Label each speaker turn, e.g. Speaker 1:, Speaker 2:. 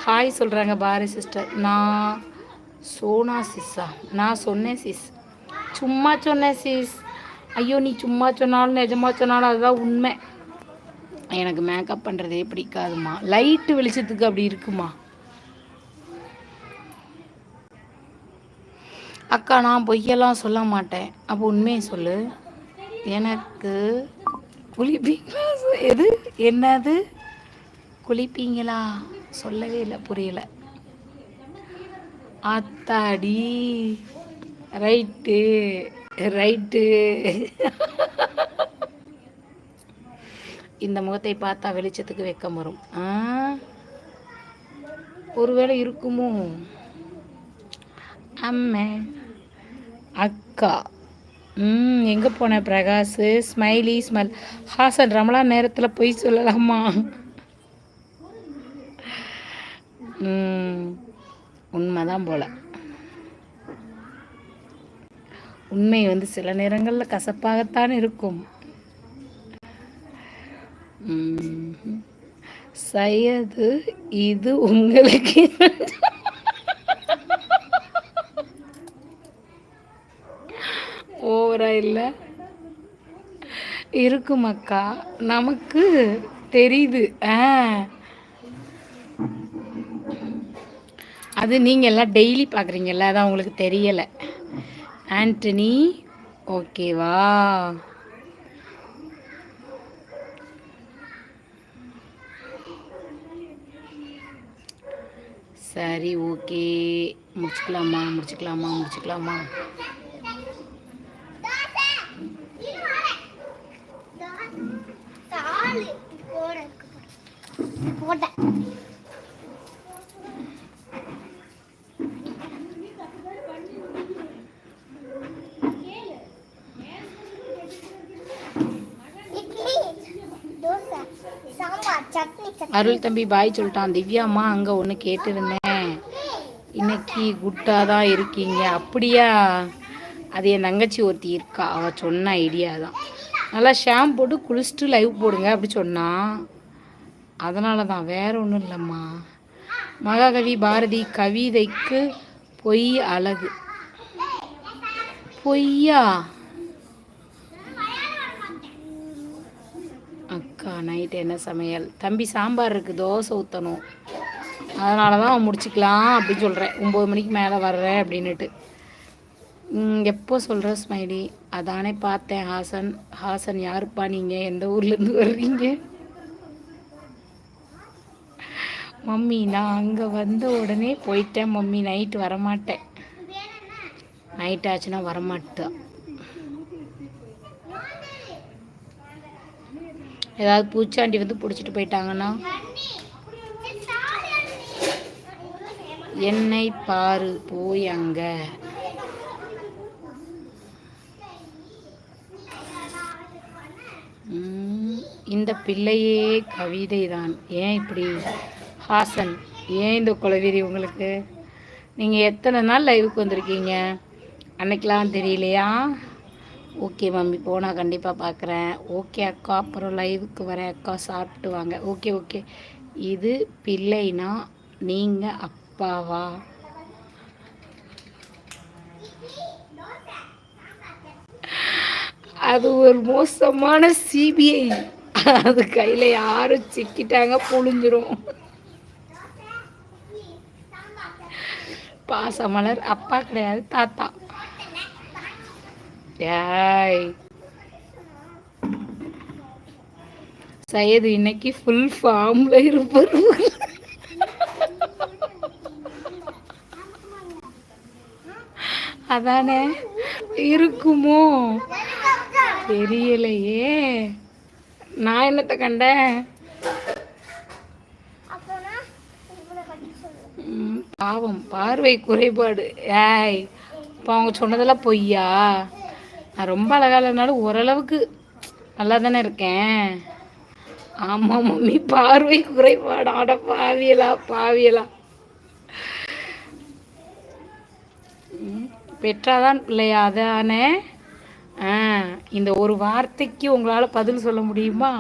Speaker 1: Hi சொல்கிறாங்க பாரு sister. நான் சோனா சிஸ்ஸா? நான் சொன்னேன் சிஸ், சும்மா சொன்னேன் சிஸ். ஐயோ நீ சும்மா சொன்னாலும் நிஜமா சொன்னாலும் அதுதான் உண்மை. எனக்கு மேக்கப் பண்ணுறதே பிடிக்காதுமா. லைட்டு வெளிச்சத்துக்கு அப்படி இருக்குமா அக்கா? நான் பொய்யெல்லாம் சொல்ல மாட்டேன். அப்போ உண்மையை சொல்லு. எனக்கு குளிப்பீங்களா? எது என்னது குளிப்பீங்களா? சொல்லவே இல்லை, புரியல. அத்தாடி, ரைட்டு ரைட்டு. இந்த முகத்தை பார்த்தா வெளிச்சத்துக்கு வெக்கம் வரும். ஒருவேளை இருக்குமோ? அம்மே அக்கா எங்கே போன பிரகாஷ்? Smiley smell. ஹாசன் ரமலா நேரத்தில் போய் சொல்லலாமா? உண்மைதான் போல. உண்மை வந்து சில நேரங்களில் கசப்பாகத்தான் இருக்கும். சையது இது உங்களுக்கு ஓவரா இல்லை? இருக்கும் அக்கா, நமக்கு தெரியுது. அது நீங்கள் எல்லாம் டெய்லி பார்க்குறீங்கல்ல, அதான் உங்களுக்கு தெரியலை. ஆண்டனி ஓகேவா? சரி ஓகே, முடிச்சுக்கலாமா முடிச்சுக்கலாமா முடிச்சுக்கலாமா? அருள் தம்பி பாய் சொல்லிட்டான். திவ்யாம்மா அங்கே ஒன்று கேட்டிருந்தேன், இன்னைக்கு குட்டாக தான் இருக்கீங்க. அப்படியா? அது என் தங்கச்சி ஒருத்தி இருக்கா, அவள் சொன்ன ஐடியா தான். நல்லா ஷாம்பு போட்டு குளிச்சுட்டு லைவ் போடுங்க அப்படி சொன்னான். அதனால தான், வேற ஒன்றும் இல்லைம்மா. மகாகவி பாரதி கவிதைக்கு பொய் அழகு. பொய்யா? அக்கா நைட்டு என்ன சமையல்? தம்பி சாம்பார் இருக்குது, தோசை ஊற்றணும். அதனால தான் முடிச்சுக்கலாம் அப்படின்னு சொல்கிறேன். 9 மணிக்கு மேலே வர்றேன் அப்படின்னுட்டு. எப்போ சொல்கிற ஸ்மைலி? அதானே பார்த்தேன். ஹாசன் ஹாசன் யாருப்பா நீங்கள்? எந்த ஊர்லேருந்து வர்றீங்க? மம்மி நான் அங்கே வந்த உடனே போயிட்டேன் மம்மி, நைட்டு வரமாட்டேன். நைட் ஆச்சுன்னா வரமாட்டேன். ஏதாவது பூச்சாண்டி வந்து பிடிச்சிட்டு போயிட்டாங்கன்னா? என்னை பாரு போய் அங்க. இந்த பிள்ளையே கவிதை தான். ஏன் இப்படி ஹாசன்? ஏன் இந்த குலவீரி உங்களுக்கு? நீங்கள் எத்தனை நாள் லைவுக்கு வந்திருக்கீங்க? அன்னைக்கெலாம் தெரியலையா? ஓகே மம்மி, போனால் கண்டிப்பாக பார்க்குறேன். ஓகே அக்கா, அப்புறம் லைவுக்கு வரேன் அக்கா, சாப்பிட்டு வாங்க. Okay okay. இது பிள்ளைனா நீங்கள் அப்பாவா? அது ஒரு மோசமான சிபிஐ. அது கையில் யாரும் சிக்கிட்டாங்க புழிஞ்சிரும். பாசமலர் அப்பா கிடையாது, தாத்தா. டேய் சையது இன்னைக்கு ஃபுல் ஃபார்ம்ல இருப்பார். அதானே இருக்குமோ தெரியலையே. நான் என்னத்தை கண்டேன்? பாவம், பார்வை குறைபாடு. ஏய் இப்போ அவங்க சொன்னதெல்லாம் பொய்யா? நான் ரொம்ப அழகாக இல்லைனாலும் ஓரளவுக்கு நல்லா தானே இருக்கேன். ஆமாம் மம்மி, பார்வை குறைபாடு. ஆட பாவியலா பாவியலா. பெற்றாதான் பிள்ளையா? அதானே. இந்த ஒரு வார்த்தைக்கு உங்களால் பதில் சொல்ல முடியுமா?